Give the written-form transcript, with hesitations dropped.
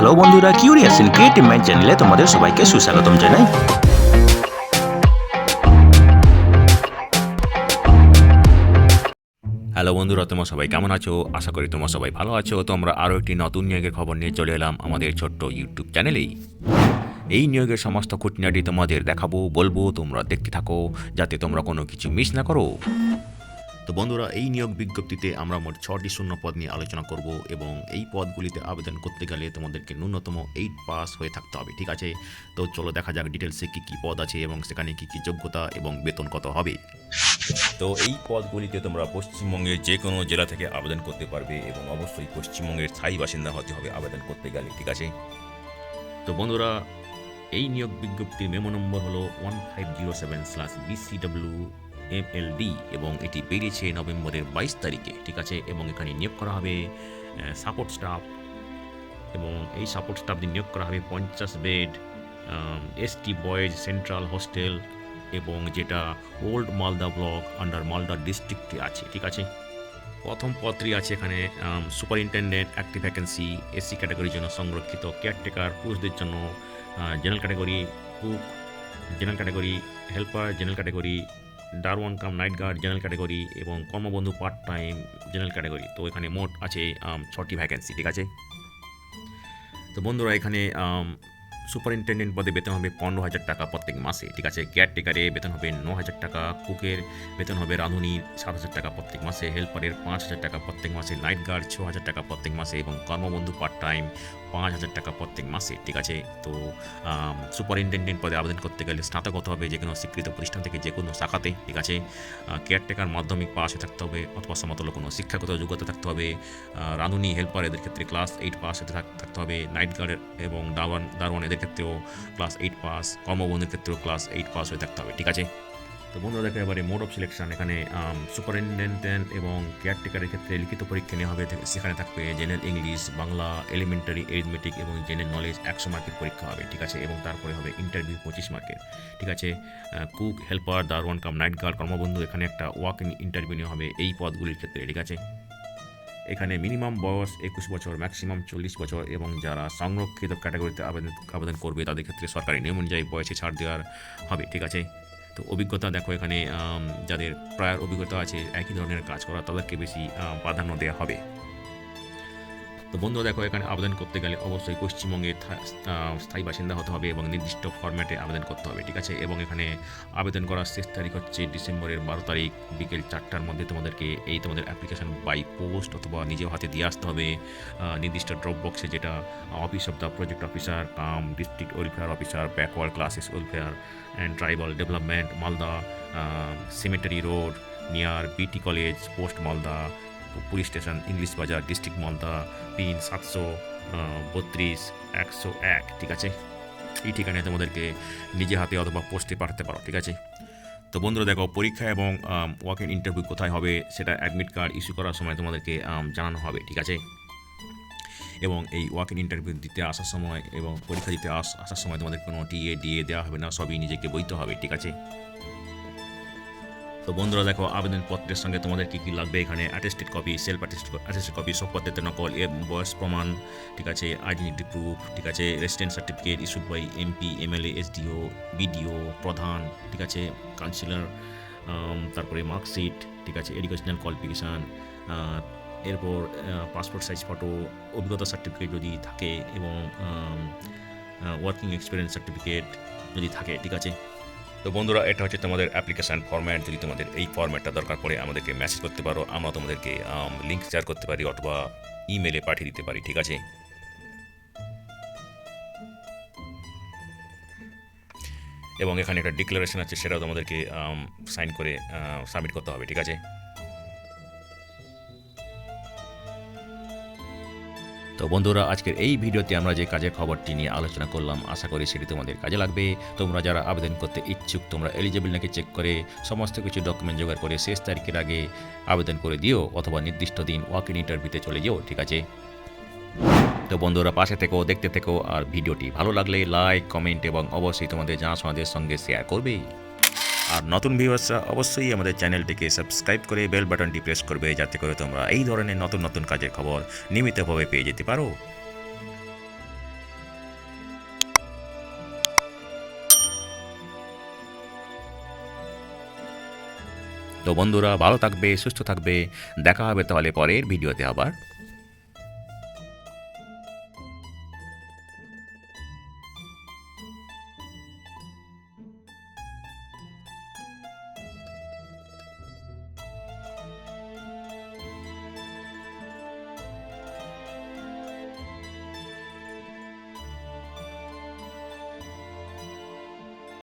Hello বন্ধুরা, curious in creative mind চ্যানেলে তোমাদের সবাইকে সুস্বাগতম জানাই। হ্যালো বন্ধুরা, তোমরা সবাই কেমন আছো? আশা করি তোমরা সবাই ভালো আছো। তো আমরা আরও একটি নতুন নিয়োগের খবর নিয়ে চলে এলাম আমাদের ছোট্ট ইউটিউব চ্যানেলেই। এই নিয়োগের সমস্ত খুঁটিনাটি তোমাদের দেখাবো, বলবো, তোমরা দেখতে থাকো যাতে তোমরা কোনো কিছু মিস না করো। তো বন্ধুরা, এই নিয়োগ বিজ্ঞপ্তিতে আমরা মোট 6টি শূন্য পদ নিয়ে আলোচনা করব এবং এই পদগুলিতে আবেদন করতে গেলে তোমাদেরকে ন্যূনতম 8 পাস হয়ে থাকতে হবে, ঠিক আছে? তো চলো দেখা যাক ডিটেলসে কী কী পদ আছে এবং সেখানে কী কী যোগ্যতা এবং বেতন কত হবে। তো এই পদগুলিতে তোমরা পশ্চিমবঙ্গের যে কোনো জেলা থেকে আবেদন করতে পারবে এবং অবশ্যই পশ্চিমবঙ্গের স্থায়ী বাসিন্দা হতে হবে আবেদন করতে গেলে, ঠিক আছে? তো বন্ধুরা, এই নিয়োগ বিজ্ঞপ্তির মেমো নম্বর হলো 1507/BCW-MLD এবং এটি বেরিয়েছে নভেম্বরের 22 তারিখে, ঠিক আছে? এবং এখানে নিয়োগ করা হবে সাপোর্ট স্টাফ এবং এই সাপোর্ট স্টাফ দিয়ে নিয়োগ করা হবে 50 bed ST boys central hostel এবং যেটা old Malda block under Malda ডিস্ট্রিক্টে আছে, ঠিক আছে? প্রথম পদটি আছে এখানে সুপারিনটেন্ডেন্ট, অ্যাক্টিভ ভ্যাকেন্সি, SC ক্যাটাগরির জন্য সংরক্ষিত, কেয়ারটেকার পুরুষদের জন্য, general category cook, general category helper, general category দারওয়ান cum night guard, general category এবং কর্মবন্ধু পার্ট টাইম জেনারেল ক্যাটাগরি। তো এখানে মোট আছে 6টি ভ্যাকেন্সি, ঠিক আছে? তো বন্ধুরা, এখানে সুপারিনটেন্ডেন্ট পদে বেতন হবে 15,000 টাকা প্রত্যেক মাসে, ঠিক আছে? কেয়ারটেকারে বেতন হবে 9,000 টাকা, কুকের বেতন হবে রাঁধুনির 7,000 টাকা প্রত্যেক মাসে, হেল্পারের 5,000 টাকা প্রত্যেক মাসে, নাইট গার্ড 6,000 টাকা প্রত্যেক মাসে এবং কর্মবন্ধু পার্ট টাইম 5,000 টাকা প্রত্যেক মাসে, ঠিক আছে? তো সুপারিনটেন্ডেন্ট পদে আবেদন করতে গেলে স্নাতক হতে হবে যে কোনো স্বীকৃত প্রতিষ্ঠান থেকে যে কোনো শাখাতে, ঠিক আছে? কেয়ারটেকার মাধ্যমিক পাস হয়ে থাকতে হবে অথবা সমতুল্য কোনো শিক্ষাগত যোগ্যতা থাকতে হবে। রাঁধুনি হেল্পার এদের ক্ষেত্রে ক্লাস 8 পাস হতে থাকতে হবে। নাইট গার্ড এবং দারোয়ান এদের ক্ষেত্রেও ক্লাস 8 পাস, কর্মবন্ধুর ক্ষেত্রেও ক্লাস 8 পাস হয়ে থাকতে হবে, ঠিক আছে? তো বন্ধুরা দেখো এবারে মোড অফ সিলেকশন। এখানে সুপারিনটেন্ডেন্ট এবং কেয়ারটেকারের ক্ষেত্রে লিখিত পরীক্ষা নেওয়া হবে, সেখানে থাকবে general English, Bangla, elementary arithmetic এবং জেনারেল নলেজ 100 মার্কের পরীক্ষা হবে, ঠিক আছে? এবং তারপরে হবে ইন্টারভিউ 25 মার্কের, ঠিক আছে? কুক, হেল্পার, দারোয়ান কাম নাইট গার্ড, কর্মবন্ধু এখানে একটা ওয়াক ইন ইন্টারভিউ নেওয়া হবে এই পদগুলির ক্ষেত্রে, ঠিক আছে? এখানে মিনিমাম বয়স 21 বছর, ম্যাক্সিমাম 40 বছর এবং যারা সংরক্ষিত ক্যাটাগরিতে আবেদন করবে তাদের ক্ষেত্রে সরকারি নিয়ম অনুযায়ী বয়সে ছাড় দেওয়ার হবে, ঠিক আছে? তো অভিজ্ঞতা দেখো, এখানে যাদের প্রায় অভিজ্ঞতা আছে একই ধরনের কাজ করা তাদেরকে বেশি প্রাধান্য দেওয়া হবে। তো বন্ধুরা দেখো, এখানে আবেদন করতে গেলে অবশ্যই পশ্চিমবঙ্গের স্থায়ী বাসিন্দা হতে হবে এবং নির্দিষ্ট ফরম্যাটে আবেদন করতে হবে, ঠিক আছে? এবং এখানে আবেদন করার শেষ তারিখ হচ্ছে ডিসেম্বরের 12 তারিখ বিকেল 4টার মধ্যে তোমাদেরকে তোমাদের অ্যাপ্লিকেশন বাই পোস্ট অথবা নিজের হাতে দিয়ে আসতে হবে নির্দিষ্ট ড্রপ বক্সে, যেটা office of the project officer cum district welfare officer, backward classes welfare and tribal development, Malda, cemetery road near BT college, post Malda, police station, English Bazar, district Malda, pin 732-101, ঠিক আছে? এই ঠিকানায় তোমাদেরকে নিজে হাতে অথবা পোস্টে পাঠাতে পারো, ঠিক আছে? তো বন্ধুরা দেখো, পরীক্ষা এবং ওয়াক ইন ইন্টারভিউ কোথায় হবে সেটা অ্যাডমিট কার্ড ইস্যু করার সময় তোমাদেরকে জানানো হবে, ঠিক আছে? এবং এই ওয়াক ইন ইন্টারভিউ দিতে আসার সময় এবং পরীক্ষা দিতে আসার সময় তোমাদের কোনো DA দেওয়া হবে না, সবই নিজেকে বইতে হবে, ঠিক আছে? তো বন্ধুরা দেখো, আবেদনপত্রের সঙ্গে তোমাদের কী কী লাগবে এখানে: attested copy, self attested copy, শপথপত্রের নকল, বয়স প্রমাণ, ঠিক আছে? আইডেন্টিটি প্রুফ, ঠিক আছে? Resident certificate issued by MP, MLA, SDO, BDO, প্রধান, ঠিক আছে? কাউন্সিলর, তারপরে মার্কশিট, ঠিক আছে? এডুকেশনাল কোয়ালিফিকেশান, এরপর পাসপোর্ট সাইজ ফটো, অভিজ্ঞতা সার্টিফিকেট যদি থাকে এবং ওয়ার্কিং এক্সপিরিয়েন্স সার্টিফিকেট যদি থাকে, ঠিক আছে? তো বন্ধুরা, এটা হচ্ছে তোমাদের অ্যাপ্লিকেশান ফরম্যাট। যদি তোমাদের এই ফরম্যাটটা দরকার পড়ে আমাদেরকে মেসেজ করতে পারো, আমরা তোমাদেরকে লিঙ্ক শেয়ার করতে পারি অথবা ইমেলে পাঠিয়ে দিতে পারি, ঠিক আছে? এবং এখানে একটা ডিক্লারেশন আছে, সেটাও তোমাদেরকে সাইন করে সাবমিট করতে হবে, ঠিক আছে? তো বন্ধুরা, আজকের এই ভিডিওতে আমরা যে কাজের খবরটি নিয়ে আলোচনা করলাম, আশা করি সেটি তোমাদের কাজে লাগবে। তোমরা যারা আবেদন করতে ইচ্ছুক, তোমরা এলিজিবল নাকি চেক করে সমস্ত কিছু ডকুমেন্ট জোগাড় করে শেষ তারিখের আগে আবেদন করে দিও অথবা নির্দিষ্ট দিন ওয়াক ইন ইন্টারভিউতে চলে যাও, ঠিক আছে? তো বন্ধুরা, পাশে থেকো, দেখতে থেকো, আর ভিডিওটি ভালো লাগলে লাইক, কমেন্ট এবং অবশ্যই তোমাদের জানাশোনাদের সঙ্গে শেয়ার করবে। আর নতুন ভিউয়ার্সরা অবশ্যই আমাদের চ্যানেলটিকে সাবস্ক্রাইব করে বেল বাটনটি প্রেস করবে, যাতে করে তোমরা এই ধরনের নতুন নতুন কাজের খবর নিয়মিতভাবে পেয়ে যেতে পারো। তো বন্ধুরা ভালো থাকবে, সুস্থ থাকবে, দেখা হবে তাহলে পরের ভিডিওতে আবার।